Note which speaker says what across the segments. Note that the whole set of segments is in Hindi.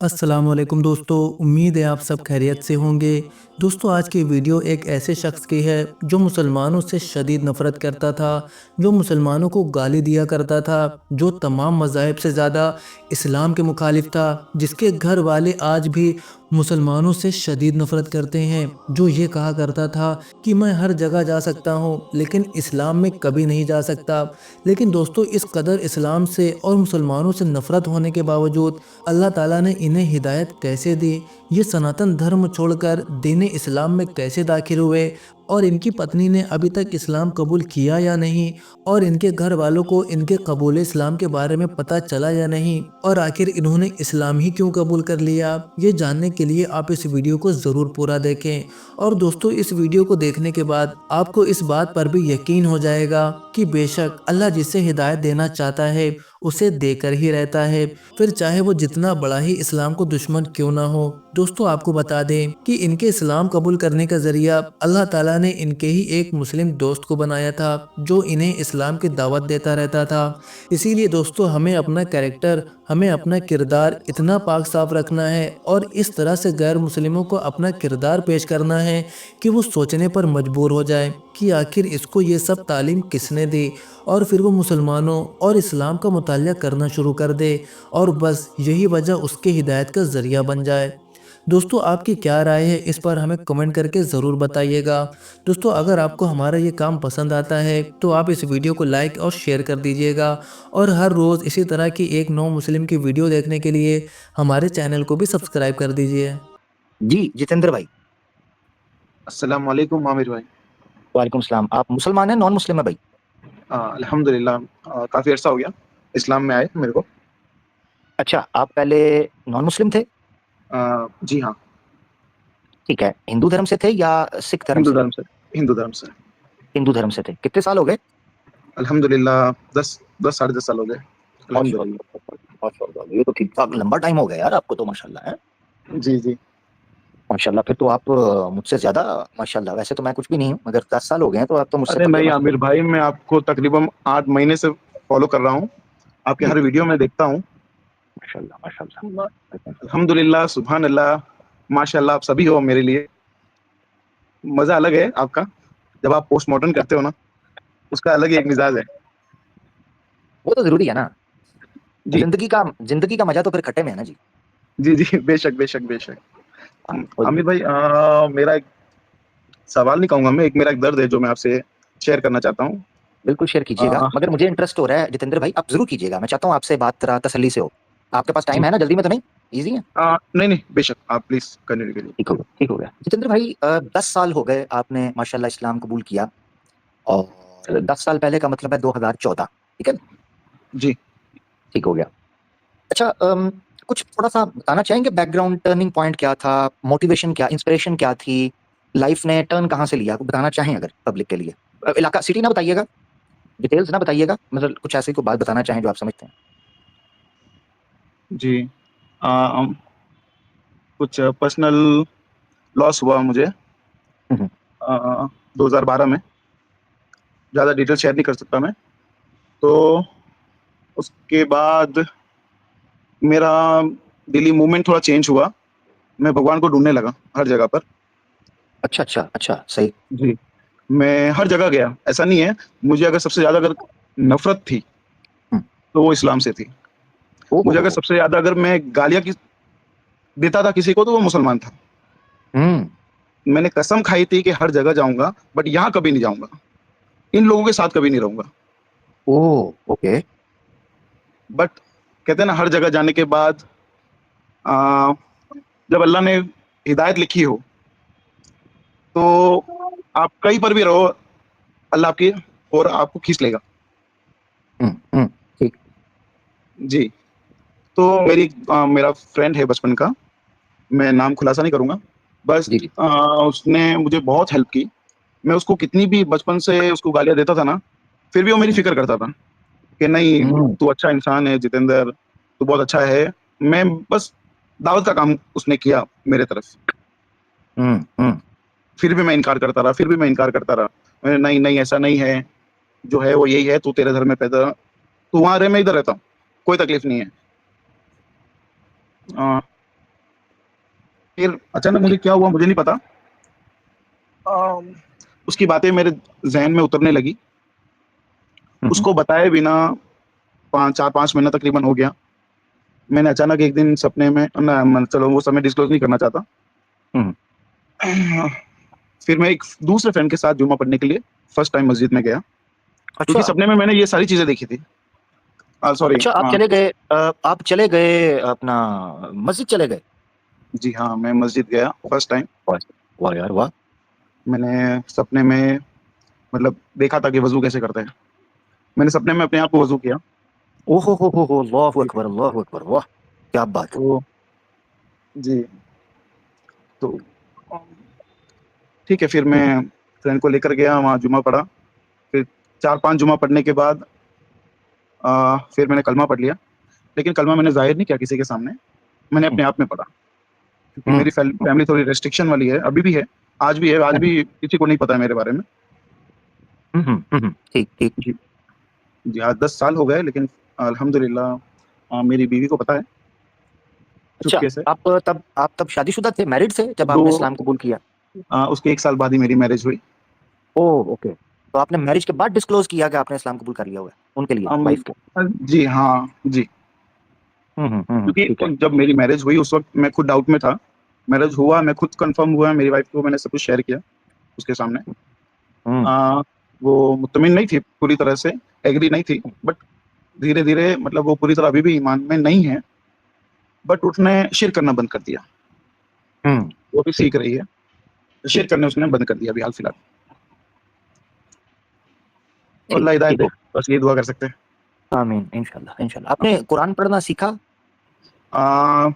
Speaker 1: अस्सलाम वालेकुम दोस्तों, उम्मीद है आप सब खैरियत से होंगे। दोस्तों, आज की वीडियो एक ऐसे शख्स की है जो मुसलमानों से शदीद नफ़रत करता था, जो मुसलमानों को गाली दिया करता था, जो तमाम मज़ाहिब से ज़्यादा इस्लाम के मुखालिफ था, जिसके घर वाले आज भी मुसलमानों से शदीद नफ़रत करते हैं, जो ये कहा करता था कि मैं हर जगह जा सकता हूँ लेकिन इस्लाम में कभी नहीं जा सकता। लेकिन दोस्तों, इस कदर इस्लाम से और मुसलमानों से नफ़रत होने के बावजूद अल्लाह ताला ने इन्हें हिदायत कैसे दी, ये सनातन धर्म छोड़कर दीन इस्लाम में कैसे दाखिल हुए और इनकी पत्नी ने अभी तक इस्लाम कबूल किया या नहीं, और इनके घर वालों को इनके कबूल इस्लाम के बारे में पता चला या नहीं, और आखिर इन्होंने इस्लाम ही क्यों कबूल कर लिया, ये जानने के लिए आप इस वीडियो को ज़रूर पूरा देखें। और दोस्तों, इस वीडियो को देखने के बाद आपको इस बात पर भी यकीन हो जाएगा कि बेशक अल्लाह जिसे हिदायत देना चाहता है उसे देकर ही रहता है, फिर चाहे वो जितना बड़ा ही इस्लाम को दुश्मन क्यों ना हो। दोस्तों, आपको बता दें कि इनके इस्लाम कबूल करने का जरिया अल्लाह ताला ने इनके ही एक मुस्लिम दोस्त को बनाया था, जो इन्हें इस्लाम की दावत देता रहता था। इसीलिए दोस्तों, हमें अपना कैरेक्टर, हमें अपना किरदार इतना पाक साफ रखना है और इस तरह से गैर मुस्लिमों को अपना किरदार पेश करना है कि वो सोचने पर मजबूर हो जाए कि आखिर इसको ये सब तालीम किसने दी, और फिर वो मुसलमानों और इस्लाम का मुतालिया करना शुरू कर दे और बस यही वजह उसके हिदायत का ज़रिया बन जाए। दोस्तों, आपकी क्या राय है इस पर हमें कमेंट करके ज़रूर बताइएगा। दोस्तों, अगर आपको हमारा ये काम पसंद आता है तो आप इस वीडियो को लाइक और शेयर कर दीजिएगा, और हर रोज़ इसी तरह की एक नौ मुस्लिम की वीडियो देखने के लिए हमारे चैनल को भी सब्सक्राइब कर दीजिए।
Speaker 2: जी जितेंद्र भाई।
Speaker 3: अस्सलाम वालेकुम आमिर भाई।
Speaker 2: वालेकुम सलाम। आप मुसलमान हैं, नॉन मुस्लिम है भाई?
Speaker 3: अल्हम्दुलिल्लाह, काफ़ी अर्सा हो गया इस्लाम में आए मेरे को।
Speaker 2: अच्छा, आप पहले नॉन मुस्लिम थे?
Speaker 3: जी हाँ।
Speaker 2: ठीक है। हिंदू धर्म से थे या सिख धर्म
Speaker 3: हिंदू
Speaker 2: से?
Speaker 3: धर्म से। हिंदू धर्म से।
Speaker 2: हिंदू धर्म से थे। कितने साल हो गए?
Speaker 3: अल्हम्दुलिल्लाह 10 साढ़े 10 साल हो गए। अल्हम्दुलिल्लाह।
Speaker 2: माशाल्लाह, ये तो ठीक ठाक लंबा टाइम हो गया यार आपको तो, माशाल्लाह है।
Speaker 3: जी जी।
Speaker 2: माशाल्लाह, फिर तो आप मुझसे ज्यादा, माशाल्लाह। वैसे तो मैं कुछ भी नहीं हूँ, मगर 10 साल हो गए हैं तो आप तो मुझसे
Speaker 3: अरे
Speaker 2: तगड़े
Speaker 3: नहीं
Speaker 2: माशाल्लाह।
Speaker 3: आमिर भाई, मैं आपको तकरीबन 8 महीने से फॉलो कर रहा हूँ। आपके
Speaker 2: जी,
Speaker 3: हर वीडियो में देखता हूँ।
Speaker 2: माशाल्लाह माशाल्लाह।
Speaker 3: अल्हम्दुलिल्लाह, सुभान अल्लाह, माशाल्लाह, आप सभी हो मेरे लिए। मज़ा अलग है आपका, जब आप पोस्ट मॉडर्न करते हो ना, उसका अलग ही एक मिजाज है।
Speaker 2: वो तो जरूरी है ना।
Speaker 3: जी
Speaker 2: जिंदगी का मजा तो फिर खट्टे में है ना जी।
Speaker 3: जी जी, बेशक बेशक बेशक।
Speaker 2: हाँ, वो
Speaker 3: आमिर
Speaker 2: जरूरी।
Speaker 3: भाई, मेरा एक सवाल नहीं कहूंगा मैं, एक मेरा एक दर्द है जो मैं आपसे शेयर करना चाहता हूँ।
Speaker 2: बिल्कुल शेयर कीजिएगा,
Speaker 3: आ,
Speaker 2: मगर मुझे इंटरेस्ट हो रहा है जितेंद्र भाई, आप जरूर कीजिएगा। मैं चाहता हूँ आपसे बात जरा तसल्ली से हो। आपके पास टाइम
Speaker 3: जी।
Speaker 2: है ना? जल्दी में तो नहीं? इजी है?
Speaker 3: नहीं नहीं, बेशक आप प्लीज कंटिन्यू करिए।
Speaker 2: ठीक हो गया, ठीक हो गया। जितेंद्र भाई, 10 साल हो गए आपने माशाल्लाह इस्लाम कबूल किया, और 10 साल पहले का मतलब है 2014। ठीक है?
Speaker 3: जी
Speaker 2: ठीक हो गया। अच्छा, कुछ थोड़ा सा बताना चाहेंगे, बैकग्राउंड, टर्निंग पॉइंट क्या था, मोटिवेशन क्या, इंस्पिरेशन क्या थी, लाइफ ने टर्न कहाँ से लिया, बताना चाहें अगर पब्लिक के लिए। इलाका, सिटी ना बताइएगा, डिटेल्स ना बताइएगा, मतलब कुछ ऐसी कोई बात बताना चाहें जो आप समझते हैं।
Speaker 3: जी। कुछ पर्सनल लॉस हुआ मुझे
Speaker 2: हम्म,
Speaker 3: 2012 में। ज़्यादा डिटेल शेयर नहीं कर सकता मैं। तो उसके बाद मेरा दिली मूवमेंट थोड़ा चेंज हुआ। मैं भगवान को ढूंढने लगा हर जगह पर।
Speaker 2: अच्छा अच्छा अच्छा, सही।
Speaker 3: जी। मैं हर जगह गया, ऐसा नहीं है। मुझे अगर सबसे ज़्यादा अगर नफरत थी
Speaker 2: हम्म,
Speaker 3: तो वो इस्लाम से थी।
Speaker 2: ओ
Speaker 3: मुझे अगर
Speaker 2: हो।
Speaker 3: सबसे ज़्यादा अगर मैं गालियाँ देता था किसी को तो वो मुसलमान था।
Speaker 2: हम्म।
Speaker 3: मैंने कसम खाई थी कि हर जगह जाऊंगा, बट यहाँ कभी नहीं जाऊंगा, इन लोगों के साथ कभी नहीं रहूंगा।
Speaker 2: ओ, ओके।
Speaker 3: बट कहते हैं ना, हर जगह जाने के बाद आ, जब अल्लाह ने हिदायत लिखी हो तो आप कहीं पर भी रहो, अल्लाह आपकी और आपको खींच लेगा।
Speaker 2: ठीक।
Speaker 3: जी। तो मेरा फ्रेंड है बचपन का, मैं नाम खुलासा नहीं करूंगा। बस
Speaker 2: जी जी।
Speaker 3: उसने मुझे बहुत हेल्प की। मैं उसको कितनी भी बचपन से उसको गालियां देता था ना, फिर भी वो मेरी
Speaker 2: हम्म,
Speaker 3: फिक्र करता था कि नहीं,
Speaker 2: हम्म,
Speaker 3: तू अच्छा इंसान है जितेंद्र, तू बहुत अच्छा है। मैं बस दावत का काम उसने किया मेरे तरफ।
Speaker 2: हम्म, हम्म,
Speaker 3: फिर भी मैं इनकार करता रहा, फिर भी मैं इनकार करता रहा। मैंने, नहीं नहीं, ऐसा नहीं है, जो है वो यही है, तू तेरे घर में पैदा, तू वहां रहे, मैं इधर रहता हूँ, कोई तकलीफ नहीं है। फिर अचानक मुझे क्या हुआ मुझे नहीं पता। उसकी बातें मेरे ज़हन में उतरने लगी। उसको बताए बिना 4-5 महीना तकरीबन हो गया। मैंने अचानक एक दिन सपने में ना म चलो वो समय डिस्क्लोज़ नहीं करना चाहता।
Speaker 2: हुँ,
Speaker 3: फिर मैं एक दूसरे फ्रेंड के साथ जुम्मा पढ़ने के लिए फर्स्ट टाइम मस्जिद में गया, क्योंकि
Speaker 2: अच्छा,
Speaker 3: सपने में मैंने ये सारी चीज़ें देखी थी। सॉरी
Speaker 2: अच्छा आप चले गए अपना मस्जिद चले गए?
Speaker 3: जी हाँ, मैं मस्जिद गया फर्स्ट टाइम।
Speaker 2: वाह! वाह यार वाह!
Speaker 3: मैंने सपने में मतलब देखा था कि वज़ू कैसे करते हैं। मैंने सपने में अपने आप को वज़ू किया।
Speaker 2: ओहो हो! अल्लाहु
Speaker 3: जी,
Speaker 2: अकबर, अल्लाहु अकबर! वाह! क्या बात है।
Speaker 3: तो जी, तो अ, ठीक है फिर मैं फ्रेंड को लेकर गया वहाँ जुम्मा पढ़ा। फिर 4-5 जुम्मा पढ़ने के बाद फिर मैंने कलमा पढ़ लिया। लेकिन कलमा मैंने ज़ाहिर नहीं किया किसी के सामने, मैंने
Speaker 2: हुँ,
Speaker 3: अपने आप में पढ़ा। क्योंकि
Speaker 2: हुँ,
Speaker 3: मेरी फैमिली थोड़ी रिस्ट्रिक्शन वाली है, अभी भी है, आज भी है, आज
Speaker 2: हुँ,
Speaker 3: भी किसी को नहीं पता है मेरे बारे में।
Speaker 2: हुँ। ठीक, ठीक।
Speaker 3: जी, जी हाँ, 10 साल हो गए लेकिन अल्हम्दुलिल्लाह मेरी बीवी को पता है,
Speaker 2: अच्छा,
Speaker 3: चुपके से।
Speaker 2: आप तब शादीशुदा थे, मैरिड थे जब
Speaker 3: दो
Speaker 2: आपने इस्लाम कबूल किया?
Speaker 3: उसके 1 साल बाद ही मेरी मैरिज हुई।
Speaker 2: ओह! ओके। तो आपने मैरिज के बाद डिस्क्लोज़ किया कि आपने इस्लाम कबूल कर लिया हुआ है, उनके लिए,
Speaker 3: अम,
Speaker 2: वाइफ के?
Speaker 3: जी हाँ, जी।
Speaker 2: ठीक है।
Speaker 3: क्योंकि जब मेरी मैरिज हुई उस वक़्त मैं खुद डाउट में था। मैरिज हुआ, मैं खुद कन्फर्म हुआ, मेरी वाइफ को मैंने सब कुछ शेयर किया उसके सामने।
Speaker 2: हुँ,
Speaker 3: अ, वो मुत्तमिन नहीं थी पूरी तरह से, एग्री नहीं थी, बट धीरे-धीरे मतलब वो पूरी तरह अभी भी ईमान में नहीं है, बट उसने शिर्क करना बंद कर दिया।
Speaker 2: हुँ,
Speaker 3: वो भी
Speaker 2: ठीक,
Speaker 3: सीख रही है।
Speaker 2: ठीक,
Speaker 3: शिर्क करने उसने बंद कर दिया अभी हाल-फिलहाल। और
Speaker 2: ठीक,
Speaker 3: अल्लाह हिदायत
Speaker 2: ठीक
Speaker 3: दे,
Speaker 2: हो
Speaker 3: बस यही दुआ कर सकते हैं।
Speaker 2: आमीन, इंशाल्लाह, इंशाल्लाह। आपने कुरान पढ़ना सीखा?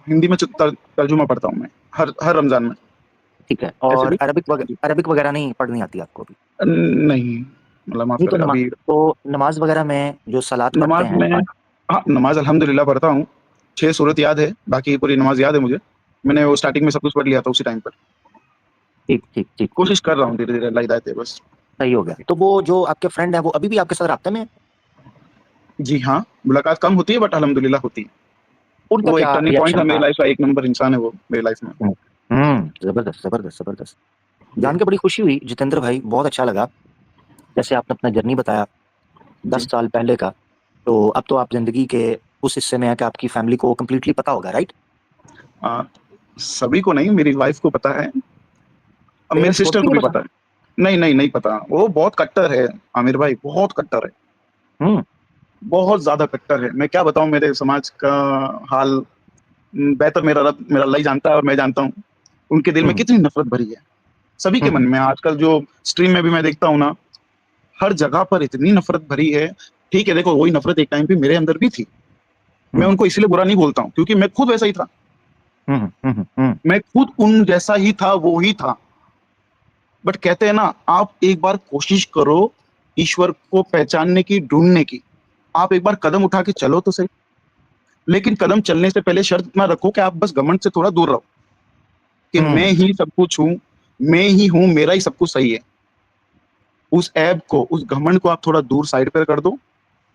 Speaker 3: हिंदी में तर्जुमा पढ़ता हूँ मैं, हर हर रमज़ान में।
Speaker 2: ठीक है
Speaker 3: ऐसे
Speaker 2: और
Speaker 3: भी जी।
Speaker 2: अरबिक वगैरह नहीं पढ़नी आती आपको अभी?
Speaker 3: नहीं, मतलब माफ़
Speaker 2: नहीं
Speaker 3: करें अभी
Speaker 2: तो नमाज़ वगैरह में जो सलात पढ़ते
Speaker 3: नमाज़
Speaker 2: हैं
Speaker 3: में हाँ, नमाज़ अल्हम्दुलिल्लाह पढ़ता हूँ। 6 सूरत याद है, बाकी पूरी नमाज़ याद है मुझे। मैंने वो स्टार्टिंग में सब कुछ पढ़ लिया था उसी टाइम पर।
Speaker 2: ठीक, ठीक, ठीक, ठीक,
Speaker 3: कोशिश
Speaker 2: ठीक,
Speaker 3: कर रहा
Speaker 2: ठीक,
Speaker 3: हूँ धीरे-धीरे अल्लाह हिदायत दे बस।
Speaker 2: सही हो गया। तो वो जो आपके फ्रेंड है वो अभी भी आपके साथ राब्ते में है?
Speaker 3: जी हाँ, मुलाकात कम होती है बट अल्हम्दुलिल्लाह होती है।
Speaker 2: उनका
Speaker 3: वो एक
Speaker 2: क्या
Speaker 3: टर्निंग पॉइंट था
Speaker 2: रिएक्शन
Speaker 3: मेरी
Speaker 2: था?
Speaker 3: लाइफ़ का, एक नंबर इंसान है वो मेरी लाइफ़ में।
Speaker 2: हुँ, ज़बरदस्त, ज़बरदस्त, ज़बरदस्त।
Speaker 3: जी,
Speaker 2: जान के बड़ी खुशी हुई जितेंद्र भाई, बहुत अच्छा लगा। जैसे आपने अपना जर्नी बताया 10
Speaker 3: जी।
Speaker 2: साल पहले का, तो अब तो आप ज़िंदगी के उस हिस्से में हैं कि आपकी फैमिली को कंप्लीटली पता होगा, राइट?
Speaker 3: अ, सभी को नहीं मेरी वाइफ़ को पता है, अब मेरी
Speaker 2: पेरेंट्स को
Speaker 3: सिस्टर
Speaker 2: भी
Speaker 3: को भी
Speaker 2: नहीं पता?
Speaker 3: पता है। नहीं पता। वो बहुत कट्टर है, आमिर भाई बहुत कट्टर है।
Speaker 2: हुँ,
Speaker 3: बहुत ज़्यादा कट्टर है। मैं क्या बताऊँ मेरे समाज का हाल बेहतर मेरा अल्लाह ही जानता है और मैं जानता हूँ। उनके दिल में
Speaker 2: हुँ,
Speaker 3: कितनी नफ़रत भरी है। सभी के
Speaker 2: हुँ,
Speaker 3: मन में आजकल जो स्ट्रीम में भी मैं देखता हूँ ना, हर जगह पर इतनी नफ़रत भरी है। ठीक है, देखो वही नफ़रत एक टाइम पे मेरे अंदर भी थी। मैं
Speaker 2: हुँ,
Speaker 3: उनको इसलिए बुरा नहीं बोलता हूँ क्योंकि मैं खुद वैसा ही था।
Speaker 2: हुँ,
Speaker 3: मैं खुद उन जैसा ही था, वो ही था। बट कहते हैं ना, आप एक बार कोशिश करो ईश्वर को पहचानने की, ढूँढने की। आप एक बार कदम उठा के चलो तो सही। लेकिन कदम चलने से पहले शर्त इतना रखो कि आप बस घमंड से थोड़ा दूर रहो, कि मैं
Speaker 2: हुँ,
Speaker 3: ही सब कुछ हूँ, मैं ही हूँ, मेरा ही सब कुछ सही है। उस ऐब को, उस घमंड को आप थोड़ा दूर साइड पर कर दो।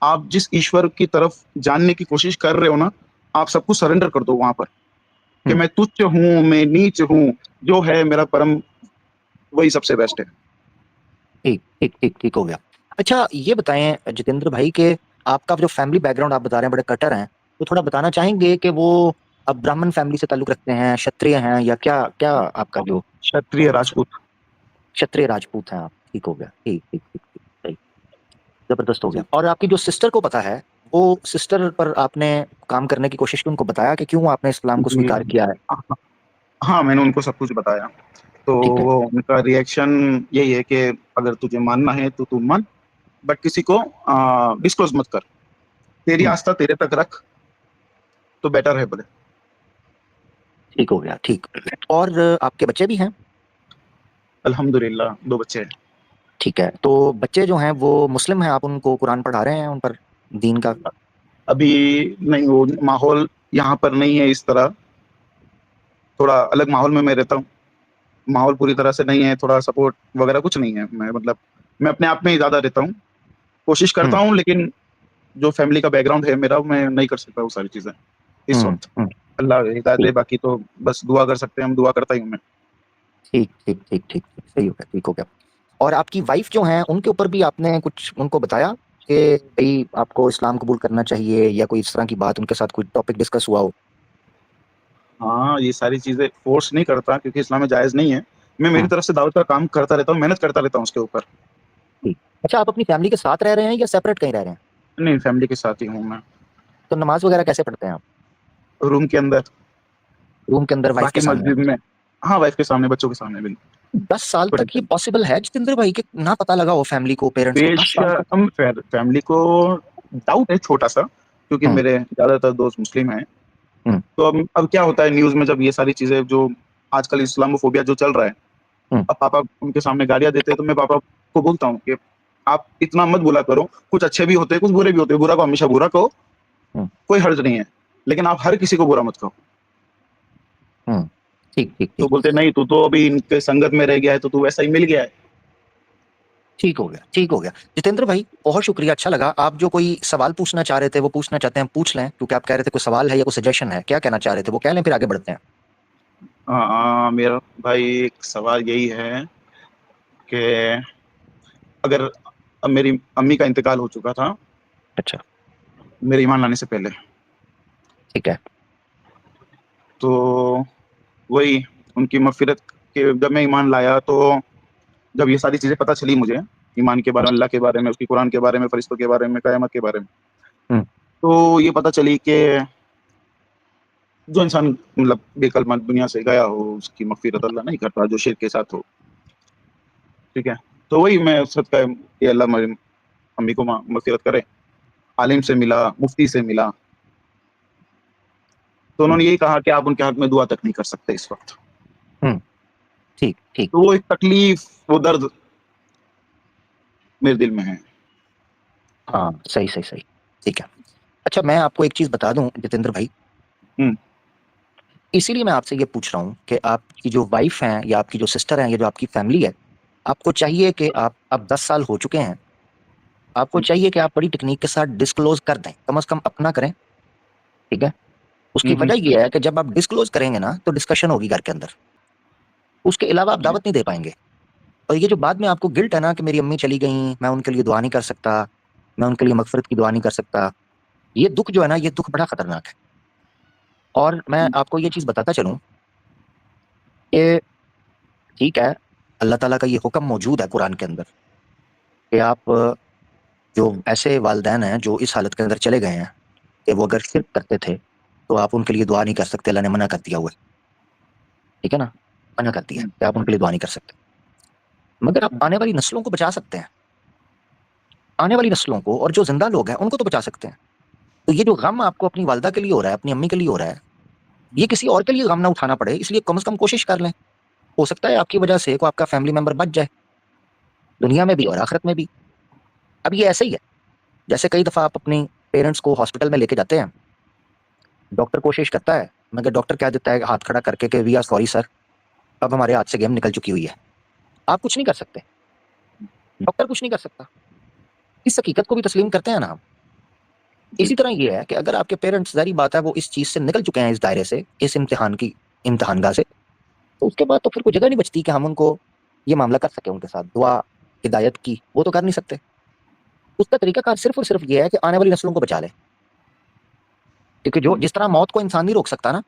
Speaker 3: आप जिस ईश्वर की तरफ जानने की कोशिश कर रहे हो ना, आप सब कुछ सरेंडर कर दो वहाँ पर, कि
Speaker 2: हुँ,
Speaker 3: मैं तुच्छ हूँ, मैं नीच हूँ, जो है मेरा परम वही सबसे बेस्ट है।
Speaker 2: ठीक हो गया। अच्छा ये बताएँ जितेंद्र भाई कि आपका जो फैमिली बैकग्राउंड आप बता रहे हैं बड़े कट्टर हैं, तो थोड़ा बताना चाहेंगे कि वो ब्राह्मण फैमिली से ताल्लुक रखते हैं, क्षत्रिय हैं या क्या क्या आपका जो
Speaker 3: क्षत्रिय राजपूत।
Speaker 2: क्षत्रिय राजपूत हैं आप? ठीक हो गया। ठीक, सही, ज़बरदस्त हो गया।
Speaker 3: जी,
Speaker 2: और आपकी जो सिस्टर को पता है, वो सिस्टर पर आपने काम करने की कोशिश की, उनको बताया कि क्यों आपने इस्लाम को
Speaker 3: जी।
Speaker 2: स्वीकार किया है?
Speaker 3: हाँ, मैंने उनको सब कुछ बताया। तो
Speaker 2: ठीक है।
Speaker 3: वो उनका रिएक्शन यही है कि अगर तुझे मानना है तो तू मान, बट किसी को डिस्क्लोज़ मत कर। तेरी
Speaker 2: हुँ,
Speaker 3: आस्था तेरे तक रख, तो बेटर है बोले।
Speaker 2: ठीक हो गया, ठीक। और आपके बच्चे भी हैं?
Speaker 3: अल्हम्दुलिल्लाह 2 बच्चे हैं।
Speaker 2: ठीक है, तो बच्चे जो हैं वो मुस्लिम हैं, आप उनको कुरान पढ़ा रहे हैं, उन पर दीन का
Speaker 3: अभी नहीं वो माहौल यहाँ पर नहीं है इस तरह, थोड़ा अलग माहौल में मैं रहता हूँ। माहौल पूरी तरह से नहीं है, थोड़ा सपोर्ट वगैरह कुछ नहीं है। मैं मतलब मैं अपने आप में ही ज़्यादा रहता हूँ। कोशिश
Speaker 2: हुँ,
Speaker 3: करता हूँ लेकिन जो फैमिली का बैकग्राउंड है मेरा, मैं नहीं कर सकता वो सारी चीज़ें इस
Speaker 2: हुँ,
Speaker 3: वक़्त।
Speaker 2: हुँ।
Speaker 3: अल्लाह हिदायत दे,
Speaker 2: ठीक,
Speaker 3: बाकी तो बस दुआ कर सकते हैं हम, दुआ करता ही हूँ मैं।
Speaker 2: ठीक, ठीक, ठीक, ठीक, ठीक, सही हो गया, ठीक हो गया। और आपकी वाइफ़ जो हैं, उनके ऊपर भी आपने कुछ उनको बताया कि भई आपको इस्लाम कबूल करना चाहिए या कोई इस तरह की बात उनके साथ कोई टॉपिक डिस्कस हुआ हो?
Speaker 3: हाँ, ये सारी चीज़ें फ़ोर्स नहीं करता क्योंकि इस्लाम में जायज़ नहीं है। मैं मेरी
Speaker 2: हुँ,
Speaker 3: तरफ से दावत का काम करता रहता हूँ, मेहनत करता रहता हूँ उसके ऊपर।
Speaker 2: ठीक। अच्छा, आप अपनी फैमिली के साथ रह रहे हैं या सेपरेट कहीं रह रहे हैं?
Speaker 3: नहीं, फैमिली के साथ ही हूँ मैं,
Speaker 2: तो नमाज़ वगैरह कैसे पढ़ते हैं आप?
Speaker 3: रूम के अंदर,
Speaker 2: रूम के अंदर वाइफ़ के
Speaker 3: बाकी
Speaker 2: सामने?
Speaker 3: मस्जिद में। हाँ, वाइफ़ के सामने, बच्चों के सामने भी
Speaker 2: 10 साल
Speaker 3: कोई
Speaker 2: तक ये
Speaker 3: दिक्कत
Speaker 2: पॉसिबल है जितेंद्र भाई कि ना पता लगा हो फैमिली को, पेरेंट्स को 10 साल तक?
Speaker 3: हम फैमिली को डाउट है छोटा-सा, क्योंकि
Speaker 2: हुँ,
Speaker 3: मेरे ज़्यादातर दोस्त मुस्लिम हैं।
Speaker 2: हुँ,
Speaker 3: तो अब क्या होता है न्यूज़ में, जब ये सारी चीज़ें जो आजकल इस्लामोफोबिया जो चल रहा है,
Speaker 2: हुँ,
Speaker 3: अब पापा उनके सामने गालियाँ देते हैं, तो मैं पापा को बोलता हूँ कि आप इतना मत बोला करो, कुछ अच्छे भी होते हैं, कुछ बुरे भी होते हैं, बुरा को हमेशा बुरा कहो,
Speaker 2: हुँ,
Speaker 3: कोई हर्ज नहीं है, लेकिन आप हर किसी को बुरा मत कहो।
Speaker 2: हुँ। ठीक, ठीक,
Speaker 3: तो
Speaker 2: ठीक।
Speaker 3: बोलते हैं नहीं, तू तो अभी इनके संगत में रह गया है, तो तू वैसा ही मिल गया है।
Speaker 2: ठीक हो गया, ठीक हो गया। जितेंद्र भाई, बहुत शुक्रिया, अच्छा लगा। आप जो कोई सवाल पूछना चाह रहे थे, वो पूछना चाहते हैं, पूछ लें, क्योंकि आप कह रहे थे कोई सवाल है या कोई सजेशन है। क्या कहना चाह रहे थे, वो कह लें, फिर आगे बढ़ते हैं।
Speaker 3: मेरा भाई एक सवाल यही है कि अगर अब मेरी अम्मी का इंतकाल हो चुका था,
Speaker 2: अच्छा,
Speaker 3: मेरे ईमान लाने से पहले,
Speaker 2: ठीक है।
Speaker 3: तो वही उनकी मग़फ़िरत के जब मैं ईमान लाया, तो जब ये सारी चीज़ें पता चली मुझे, ईमान के बारे
Speaker 2: हुँ,
Speaker 3: में, अल्लाह के बारे में, उसकी कुरान के बारे में, फ़रिश्तों के बारे में, क़यामत के बारे में,
Speaker 2: हुँ,
Speaker 3: तो ये पता चली कि जो इंसान मतलब बेकलमा दुनिया से गया हो, उसकी मग़फ़िरत अल्लाह नहीं करता, जो शिर्क के साथ हो, ठीक है? तो वही मैं सदका कि अल्लाह मेरी अम्मी को मग़फ़िरत करे। आलिम से मिला, मुफ्ती से मिला, तो
Speaker 2: हुँ,
Speaker 3: उन्होंने यही कहा कि आप उनके हक़ में दुआ तक नहीं कर सकते इस वक़्त।
Speaker 2: हुँ, ठीक, ठीक।
Speaker 3: तो वो एक तकलीफ़, वो दर्द मेरे दिल में है।
Speaker 2: हाँ, सही, सही, सही। ठीक है। अच्छा, मैं आपको एक चीज़ बता दूँ जितेंद्र भाई,
Speaker 3: हुँ,
Speaker 2: इसीलिए मैं आपसे ये पूछ रहा हूँ कि आपकी जो वाइफ़ हैं या आपकी जो सिस्टर हैं या जो आपकी फैमिली है, आपको चाहिए कि आप अब 10 साल हो चुके हैं, आपको
Speaker 3: हुँ,
Speaker 2: चाहिए कि आप बड़ी टेक्नीक के साथ डिस्क्लोज़ कर दें, कम से कम अपना करें, ठीक है? उसकी
Speaker 3: हुँ, हुँ,
Speaker 2: वजह ये है कि जब आप डिस्क्लोज़ करेंगे ना, तो डिस्कशन होगी घर के अंदर। उसके अलावा आप
Speaker 3: जी,
Speaker 2: दावत नहीं दे पाएँगे। और ये जो बाद में आपको गिल्ट है ना कि मेरी अम्मी चली गईं, मैं उनके लिए दुआ नहीं कर सकता, मैं उनके लिए मग़फ़िरत की दुआ नहीं कर सकता, ये दुःख जो है ना, ये दुःख बड़ा खतरनाक है। और मैं
Speaker 3: हुँ,
Speaker 2: आपको ये चीज़ बताता चलूँ कि ठीक है, अल्लाह ताला का ये हुक्म मौजूद है कुरान के अंदर कि आप जो ऐसे वालिदैन हैं जो इस हालत के अंदर चले गए हैं कि वो अगर शिर्क करते थे, तो आप उनके लिए दुआ नहीं कर सकते, अल्लाह ने मना कर दिया हुआ है, ठीक है ना? मना कर दिया है
Speaker 3: हुँ,
Speaker 2: कि आप उनके लिए दुआ नहीं कर सकते। मगर आप
Speaker 3: हुँ,
Speaker 2: आने वाली नस्लों को बचा सकते हैं। आने वाली नस्लों को और जो ज़िंदा लोग हैं, उनको तो बचा सकते हैं। तो ये जो गम आपको अपनी वालिदा के लिए हो रहा है, अपनी अम्मी के लिए हो रहा है, ये किसी और के लिए गम ना उठाना पड़े, इसलिए कम से कम कोशिश कर लें। हो सकता है आपकी वजह से कोई आपका फैमिली मेंबर बच जाए, दुनिया में भी और आखिरत में भी। अब ये ऐसे ही है, जैसे कई दफ़ा आप अपनी पेरेंट्स को हॉस्पिटल में लेके जाते हैं, डॉक्टर कोशिश करता है, मगर डॉक्टर क्या देता है हाथ खड़ा करके कि वी आर सॉरी सर, अब हमारे हाथ से गेम निकल चुकी हुई है। आप कुछ नहीं कर सकते, डॉक्टर कुछ नहीं कर सकता। इस हकीकत को भी तस्लीम करते हैं ना हम।
Speaker 3: जी,
Speaker 2: इसी तरह ये है कि अगर आपके पेरेंट्स, ज़ाहिर बात है, वो इस चीज़ से निकल चुके हैं, इस दायरे से, इस इम्तिहानगाह से, तो उसके बाद तो फिर कोई जगह नहीं बचती कि हम उनको ये मामला कर सकें उनके साथ, दुआ, हिदायत की, वो तो कर नहीं सकते। उसका तरीकाकार सिर्फ़ और सिर्फ़ ये है कि आने वाली नस्लों को बचा लें। क्योंकि जो
Speaker 3: हुँ,
Speaker 2: जिस तरह मौत को इंसान नहीं रोक सकता ना,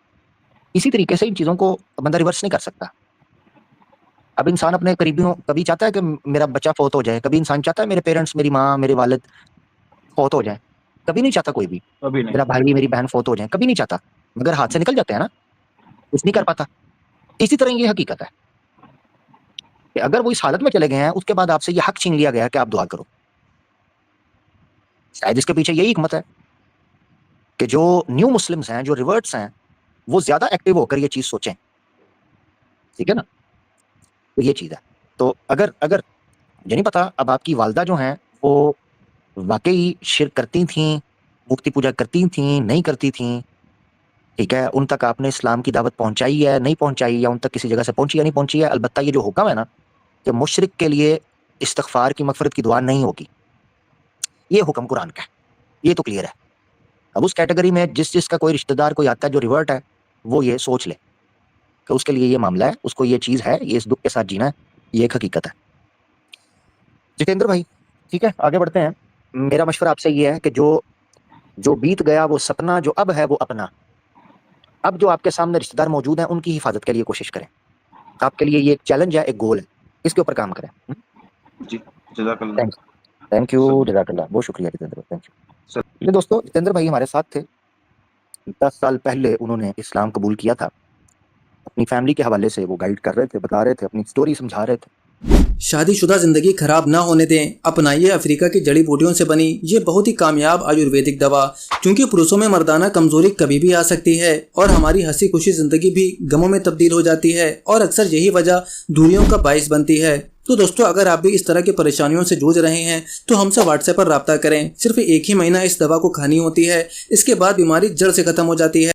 Speaker 2: इसी तरीके से इन चीज़ों को बंदा रिवर्स नहीं कर सकता। अब इंसान अपने करीबियों, कभी चाहता है कि मेरा बच्चा फ़ौत हो जाए, कभी इंसान चाहता है मेरे पेरेंट्स, मेरी माँ, मेरे वालिद फ़ौत हो जाएँ। कभी नहीं चाहता कोई भी।
Speaker 3: अभी नहीं।
Speaker 2: मेरा भाई, मेरी बहन फ़ौत हो जाएँ, कभी नहीं चाहता। मगर हाथ से निकल जाते हैं ना, कुछ नहीं कर
Speaker 3: जी,
Speaker 2: पाता। इसी तरह ये हकीकत है कि अगर वो इस हालत में चले गए हैं, उसके बाद आपसे ये हक छीन लिया गया है कि आप दुआ करो। शायद इसके पीछे यही हिकमत है कि जो न्यू मुस्लिम्स हैं, जो रिवर्ट्स हैं, वो ज़्यादा एक्टिव होकर ये चीज़ सोचें। ठीक है ना? तो ये चीज़ है। तो अगर अगर मुझे नहीं पता अब आपकी वालिदा जो हैं, वो वाक़ई शिर्क करती थीं, मूर्ति पूजा करती थीं, नहीं करती थीं, ठीक है? उन तक आपने इस्लाम की दावत पहुँचाई है, नहीं पहुँचाई, या उन तक किसी जगह से पहुँची या नहीं पहुँची है? अलबत्ता ये जो हुक्म है ना कि मुशरिक के लिए इस्तिग़फ़ार की मग़फ़िरत की दुआ नहीं होगी, ये हुक्म कुरान का है, ये तो क्लियर है। अब उस कैटेगरी में जिस-जिसका कोई रिश्तेदार कोई आता है जो रिवर्ट है, वो ये सोच ले कि उसके लिए ये मामला है, उसको ये चीज़ है, ये इस दुख के साथ जीना है, ये एक हकीकत है। जितेंद्र भाई, ठीक है, आगे बढ़ते हैं। मेरा मशवरा आपसे ये है कि जो बीत गया वो सपना, जो अब है वो अपना। अब जो आपके सामने रिश्तेदार मौजूद हैं उनकी हिफाजत के लिए कोशिश करें। आपके लिए ये एक चैलेंज है, एक गोल है, इसके ऊपर काम करें।
Speaker 3: जी, जज़ाकल्लाह।
Speaker 2: Thank you,
Speaker 3: sir.
Speaker 2: जज़ाकल्लाह, बहुत शुक्रिया जितेंद्र, थैंक यू।
Speaker 3: सर।
Speaker 2: ये दोस्तों, जितेंद्र भाई हमारे साथ थे। 10 साल पहले उन्होंने इस्लाम कबूल किया था। अपनी फैमिली के हवाले से वो गाइड कर रहे थे, बता रहे थे, अपनी स्टोरी समझा रहे थे।
Speaker 1: शादीशुदा जिंदगी खराब ना होने दें, अपनाइए अफ्रीका की जड़ी बूटियों से बनी ये बहुत ही कामयाब आयुर्वेदिक दवा। क्योंकि पुरुषों में मर्दाना कमजोरी कभी भी आ सकती है और हमारी हंसी खुशी जिंदगी भी गमों में तब्दील हो जाती है और अक्सर यही वजह दूरियों का बाइस बनती है। तो दोस्तों, अगर आप भी इस तरह की परेशानियों से जूझ रहे हैं तो हमसे व्हाट्सएप पर राब्ता करें। सिर्फ 1 ही महीना इस दवा को खानी होती है, इसके बाद बीमारी जड़ से खत्म हो जाती है।